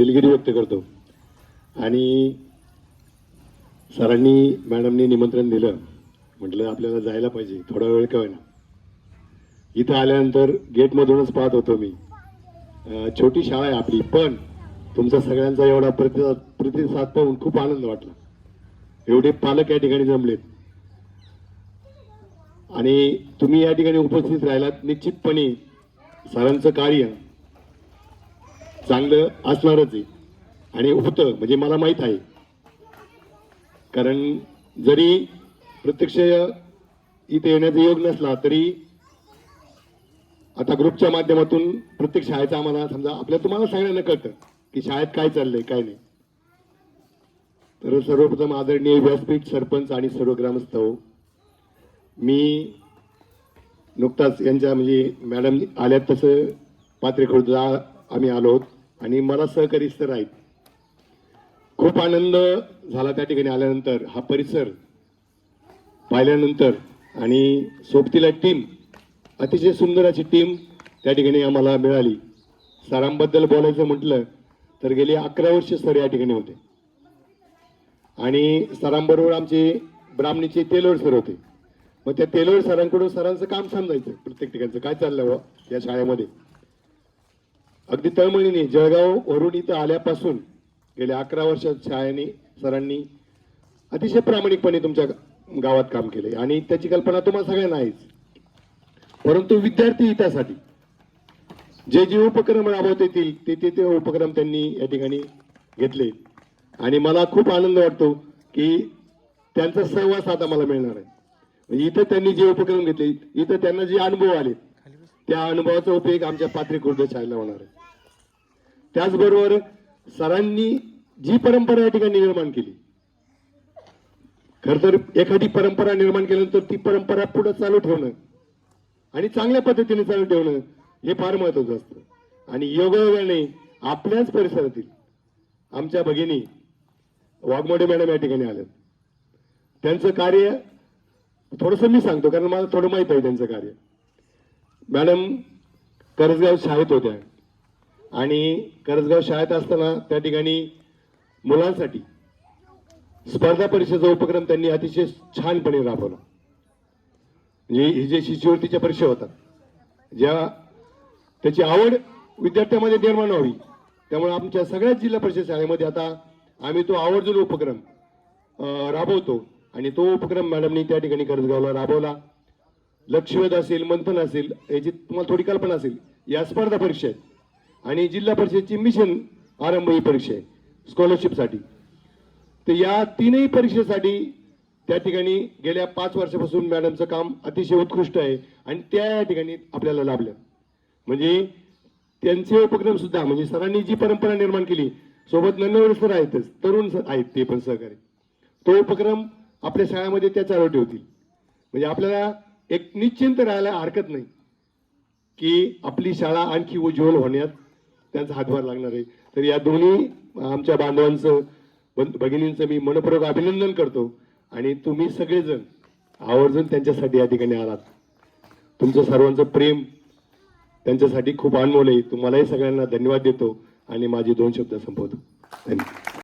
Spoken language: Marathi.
दिलगिरी व्यक्त करतो. आणि सरांनी मॅडमनी निमंत्रण दिलं, म्हटलं आपल्याला जायला पाहिजे, थोडा वेळ का होईना. इथं आल्यानंतर गेटमधूनच पाहत होतो मी, छोटी शाळा आहे आपली, पण तुमचा सगळ्यांचा एवढा प्रतिसाद पाहून खूप आनंद वाटला. एवढे पालक या ठिकाणी जमलेत आणि तुम्ही या ठिकाणी उपस्थित राहिलात. निश्चितपणे सरांचं कार्य चांगलं असणारच आहे आणि होतं, म्हणजे मला माहीत आहे. कारण जरी प्रत्यक्ष इथे येण्याचा योग नसला तरी आता ग्रुपच्या माध्यमातून प्रत्येक शाळेचा आम्हाला समजा तुम्हाला सगळ्यांना कळतं की शाळेत काय चाललंय काय नाही. तर सर्वप्रथम आदरणीय व्यासपीठ, सरपंच आणि सर्व ग्रामस्थ हो, मी नुकताच यांच्या म्हणजे मॅडम आल्यात तसं पात्रेखुर्दला आम्ही आलो आहोत आणि मला सहकारी तर आहेत. खूप आनंद झाला त्या ठिकाणी आल्यानंतर, हा परिसर पाहिल्यानंतर. आणि सोबतीला टीम, अतिशय सुंदर अशी टीम त्या ठिकाणी आम्हाला मिळाली. सरांबद्दल बोलायचं म्हटलं तर गेली 11 वर्ष सर या ठिकाणी होते आणि सरांबरोबर आमचे ब्राह्मणीचे तेलोर सर होते. मग त्या तेलोर सरांकडून सरांचं काम समजायचं, प्रत्येक ठिकाणचं काय चाललं या शाळेमध्ये. अगदी तळमळीने जळगाव वरून इथं आल्यापासून गेल्या 11 वर्षात शाळेने सरांनी अतिशय प्रामाणिकपणे तुमच्या गावात काम केले आणि त्याची कल्पना तुम्हाला सगळ्यांना आहेच. परंतु विद्यार्थी हितासाठी जे जे उपक्रम राबवता येतील ते उपक्रम त्यांनी या ठिकाणी घेतले आणि मला खूप आनंद वाटतो की त्यांचा सहवास आता मला मिळणार आहे. म्हणजे इथं त्यांनी जे उपक्रम घेतले, इथं त्यांना जे अनुभव आले, त्या अनुभवाचा उपयोग आमच्या पात्रेखुर्द शाळेला होणार आहे. त्याचबरोबर सरांनी जी परंपरा या ठिकाणी निर्माण केली, खर तर एखादी परंपरा निर्माण केल्यानंतर ती परंपरा पुढे चालू ठेवणं आणि चांगल्या पद्धतीने चालू ठेवणं हे फार महत्वाचं असतं. आणि योगायोगाने आपल्याच परिसरातील आमच्या भगिनी वाघमोडे मॅडम या ठिकाणी आल्यात. त्यांचं कार्य थोडंसं मी सांगतो कारण मला थोडं माहित आहे त्यांचं कार्य. मॅडम करजगाव शाळेत होत्या आणि करजगाव शाळेत असताना त्या ठिकाणी मुलांसाठी स्पर्धा परीक्षेचा उपक्रम त्यांनी अतिशय छानपणे राबवला. म्हणजे हे जे शिष्यवृत्तीच्या परीक्षा होतात, ज्या त्याची आवड विद्यार्थ्यांमध्ये निर्माण व्हावी, त्यामुळे आमच्या सगळ्याच जिल्हा परिषद शाळेमध्ये आता आम्ही तो आवर्जून उपक्रम राबवतो आणि तो उपक्रम मॅडमनी त्या ठिकाणी करजगावला राबवला. लक्षवेध असेल, मंथन असेल, याची तुम्हाला थोडी कल्पना असेल. या स्पर्धा परीक्षा आहेत आणि जिल्हा परिषदेची मिशन आरंभ ही परीक्षा आहे स्कॉलरशिपसाठी. तर या तीनही परीक्षेसाठी त्या ठिकाणी गेल्या 5 वर्षापासून मॅडमचं काम अतिशय उत्कृष्ट आहे आणि त्या ठिकाणी आपल्याला लाभलं. म्हणजे त्यांचे उपक्रम सुद्धा, म्हणजे सरांनी जी परंपरा निर्माण केली, सोबत नन्नवरे सर आहेतच, तरुण आहेत ते पण सहकारी, तो उपक्रम आपल्या शाळेमध्ये त्या चालू ठेवतील. म्हणजे आपल्याला एक निश्चिंत राहायला हरकत नाही की आपली शाळा आणखी उज्ज्वल होण्यात त्यांचा हातभार लागणार आहे. तर या दोन्ही आमच्या बांधवांचं, भगिनींचं मी मनपूर्वक अभिनंदन करतो आणि तुम्ही सगळेजण आवर्जून त्यांच्यासाठी या ठिकाणी आलात. तुमचं सर्वांचं प्रेम त्यांच्यासाठी खूप अनमोल आहे. तुम्हालाही सगळ्यांना धन्यवाद देतो आणि माझे 2 शब्द संपवतो. धन्यवाद.